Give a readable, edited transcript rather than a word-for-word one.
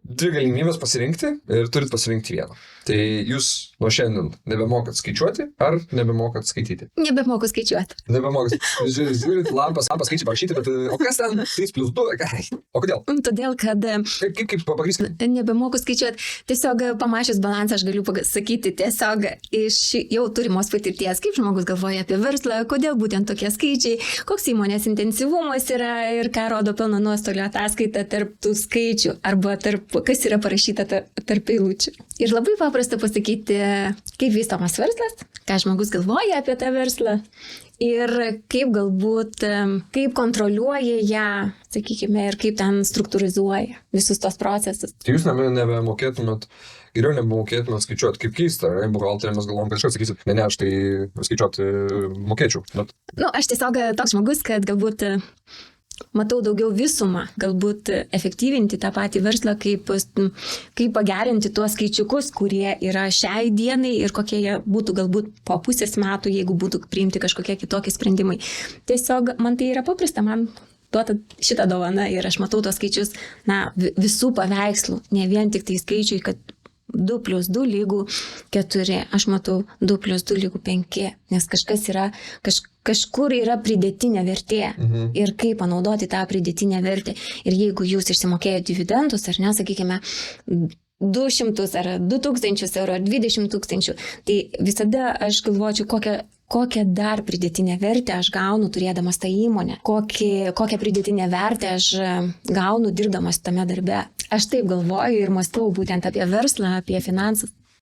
dvi galimybės pasirinkti ir turit pasirinkti vieną. Tai jūs nuo šiandien nebemokat skaičiuoti ar nebemokat skaityti? Nebemoku skaičiuoti. Nebemokat. Žiūrit, lampas skaičiai parašyti, bet o kas ten 3+2? O kodėl? Todėl, kad Kaip pagrįsti? nebemoku skaičiuoti. Tiesiog pamačius balansą aš galiu sakyti tiesiog iš jau turimos patirties, kaip žmogus galvoja apie verslą, kodėl būtent tokie skaičiai, koks įmonės intensyvumas yra ir ką rodo pelno nuostolio ataskaita tarp tų skaičių arba kas yra parašyta tarp eilučių. Ir labai paprasta pasakyti, kaip vystomas verslas, ką žmogus galvoja apie tą verslą ir kaip galbūt, kaip kontroliuoja ją, sakykime, ir kaip ten struktūrizuoja visus tos procesus. Tai jūs geriau nebemokėtumėt skaičiuoti, kaip keista, buhalterė mes galvom, kad aš sakysit, ne, aš tai skaičiuoti mokėčiau. Bet... Aš tiesiog toks žmogus, kad galbūt matau daugiau visumą, galbūt efektyvinti tą patį verslą, kaip pagerinti tuos skaičiukus, kurie yra šiai dienai ir kokie jie būtų galbūt po pusės metų, jeigu būtų priimti kažkokie kitokie sprendimai. Tiesiog man tai yra paprasta, man duota šitą dovaną ir aš matau tos skaičius, visų paveikslų, ne vien tik tai skaičiui, kad 2 + 2 = 4, aš matau 2 + 2 = 5, nes kažkur yra pridėtinė vertė ir kaip panaudoti tą pridėtinę vertę. Ir jeigu jūs išsimokėjote dividendus, ar ne, sakykime, 200 ar 2000 eurų ar 20 000, tai visada aš galvočiau, kokią dar pridėtinę vertę aš gaunu turėdamas tą įmonę, kokią pridėtinę vertę aš gaunu dirbdamas tame darbe. Aš taip galvoju ir mąstau būtent apie verslą, apie finansus.